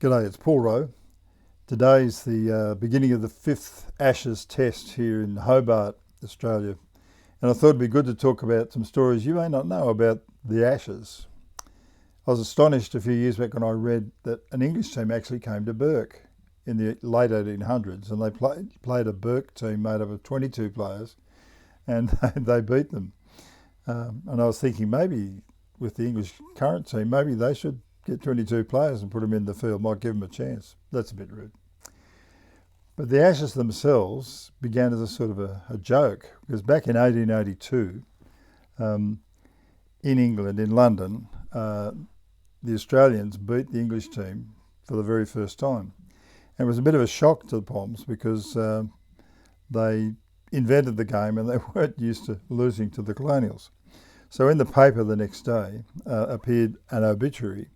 G'day, it's Paul Rowe. Today's the beginning of the fifth Ashes test here in Hobart, Australia. And I thought it'd be good to talk about some stories you may not know about the Ashes. I was astonished a few years back when I read that an English team actually came to Bourke in the late 1800s, and they played a Bourke team made up of 22 players, and they beat them. And I was thinking maybe with the English current team, maybe they should get 22 players and put them in the field, might give them a chance. That's a bit rude. But the Ashes themselves began as a sort of a joke, because back in 1882, in England, in London, the Australians beat the English team for the very first time. And it was a bit of a shock to the Poms because they invented the game and they weren't used to losing to the Colonials. So in the paper the next day appeared an obituary,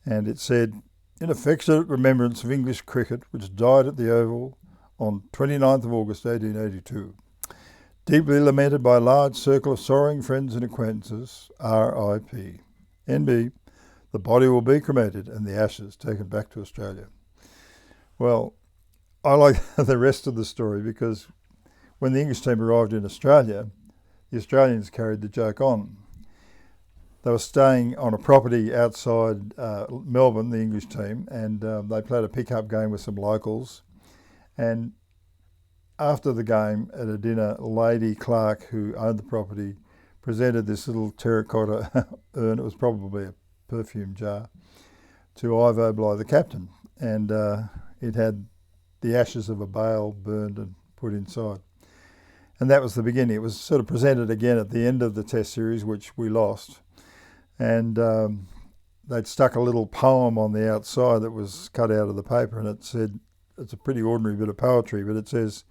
and it said, "In affectionate remembrance of English cricket, which died at the Oval on 29th of August 1882, deeply lamented by a large circle of sorrowing friends and acquaintances, R.I.P. N.B. The body will be cremated and the ashes taken back to Australia." Well, I like the rest of the story because when the English team arrived in Australia, the Australians carried the joke on. They were staying on a property outside Melbourne, the English team, and they played a pickup game with some locals. And after the game, at a dinner, Lady Clark, who owned the property, presented this little terracotta urn, it was probably a perfume jar, to Ivo Bligh, the captain. And it had the ashes of a bale burned and put inside. And that was the beginning. It was sort of presented again at the end of the Test series, which we lost. And they'd stuck a little poem on the outside that was cut out of the paper, and it said, it's a pretty ordinary bit of poetry, but it says,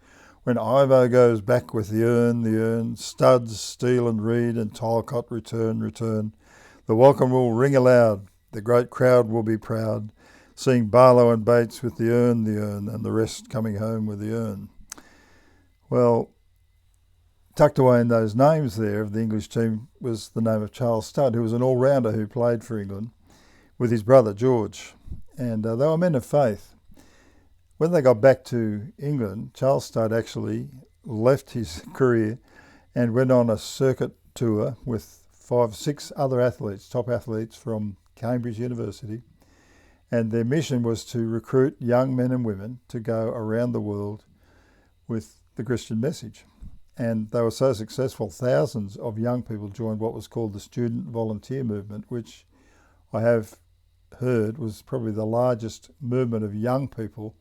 "When Ivo goes back with the urn, studs, steel and reed and Talcott return, the welcome will ring aloud, the great crowd will be proud, seeing Barlow and Bates with the urn, and the rest coming home with the urn." Well, tucked away in those names there of the English team was the name of Charles Studd, who was an all-rounder who played for England with his brother George. And they were men of faith. When they got back to England, Charles Studd actually left his career and went on a circuit tour with 5-6 other athletes, top athletes from Cambridge University. And their mission was to recruit young men and women to go around the world with the Christian message. And they were so successful, thousands of young people joined what was called the Student Volunteer Movement, which I have heard was probably the largest movement of young people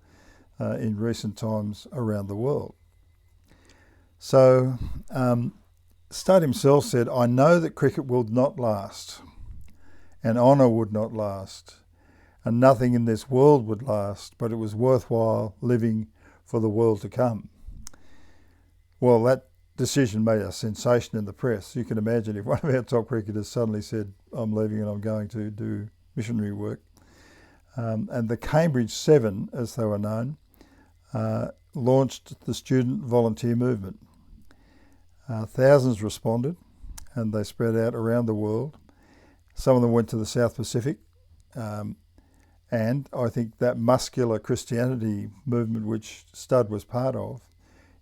in recent times around the world. So Studd himself said, "I know that cricket will not last, and honour would not last, and nothing in this world would last, but it was worthwhile living for the world to come." Well, that decision made a sensation in the press. You can imagine if one of our top cricketers suddenly said, "I'm leaving and I'm going to do missionary work." And the Cambridge Seven, as they were known, launched the student volunteer movement. Thousands responded and they spread out around the world. Some of them went to the South Pacific. And I think that muscular Christianity movement, which Studd was part of,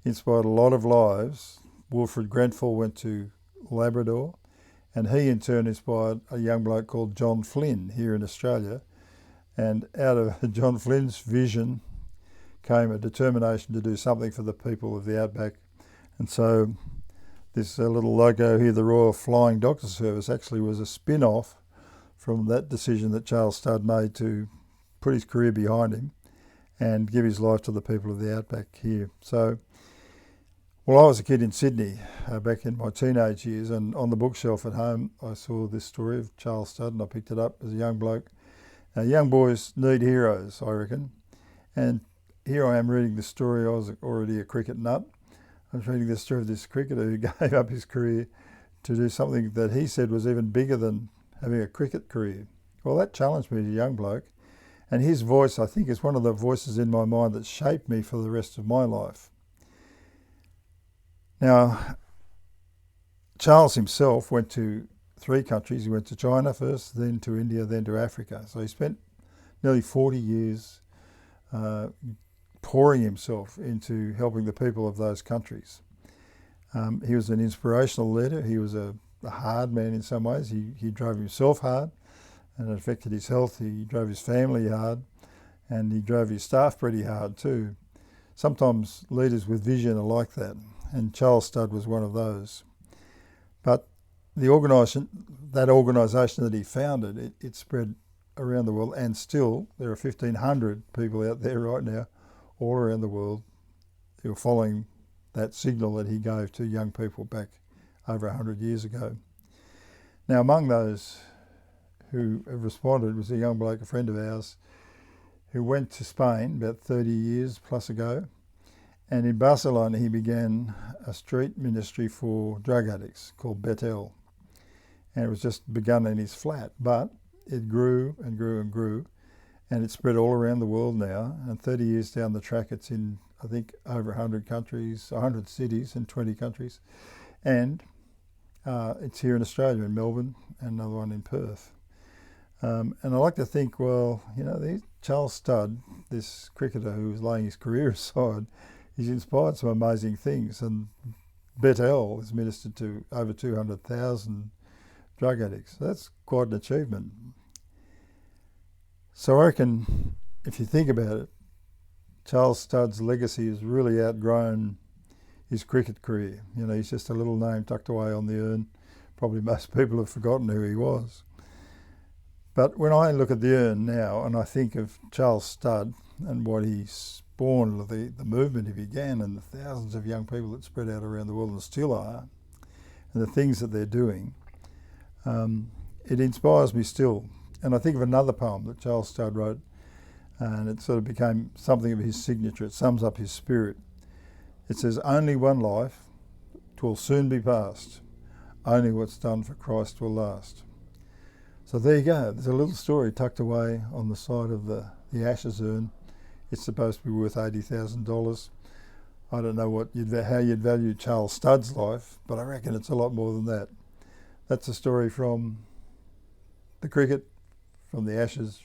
inspired a lot of lives. Wilfred Grenfell went to Labrador, and he in turn inspired a young bloke called John Flynn here in Australia. And out of John Flynn's vision came a determination to do something for the people of the outback. And so this little logo here, the Royal Flying Doctor Service, actually was a spin-off from that decision that Charles Studd made to put his career behind him and give his life to the people of the outback here. So, well, I was a kid in Sydney back in my teenage years, and on the bookshelf at home I saw this story of Charles Studd, and I picked it up as a young bloke. Young boys need heroes, I reckon. And here I am reading this story. I was already a cricket nut. I was reading the story of this cricketer who gave up his career to do something that he said was even bigger than having a cricket career. Well, that challenged me as a young bloke. And his voice, I think, is one of the voices in my mind that shaped me for the rest of my life. Now, Charles himself went to 3 countries. He went to China first, then to India, then to Africa. So he spent nearly 40 years pouring himself into helping the people of those countries. He was an inspirational leader. He was a hard man in some ways. He drove himself hard, and it affected his health. He drove his family hard, and he drove his staff pretty hard too. Sometimes leaders with vision are like that, and Charles Studd was one of those. But the organisation that he founded, it spread around the world, and still there are 1,500 people out there right now, all around the world, who are following that signal that he gave to young people back over 100 years ago. Now, among those who have responded was a young bloke, a friend of ours, who went to Spain about 30 years plus ago, and in Barcelona he began a street ministry for drug addicts called Betel. And it was just begun in his flat, but it grew and grew and grew, and it spread all around the world now, and 30 years down the track it's in, I think, over 100 countries, 100 cities in 20 countries, and it's here in Australia, in Melbourne, and another one in Perth. And I like to think, well, you know, Charles Studd, this cricketer who was laying his career aside, he's inspired some amazing things, and Betel has ministered to over 200,000 drug addicts. So that's quite an achievement. So I reckon, if you think about it, Charles Studd's legacy has really outgrown his cricket career. You know, he's just a little name tucked away on the urn. Probably most people have forgotten who he was. But when I look at the urn now and I think of Charles Studd and what he spawned, the movement he began, and the thousands of young people that spread out around the world and still are, and the things that they're doing, it inspires me still. And I think of another poem that Charles Studd wrote, and it sort of became something of his signature. It sums up his spirit. It says, "Only one life, 'twill soon be past. Only what's done for Christ will last." So there you go. There's a little story tucked away on the side of the ashes urn. It's supposed to be worth $80,000. I don't know how you'd value Charles Studd's life, but I reckon it's a lot more than that. That's a story from the cricket, from the ashes,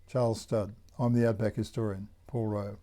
Charles Studd. I'm the Outback historian, Paul Rowe.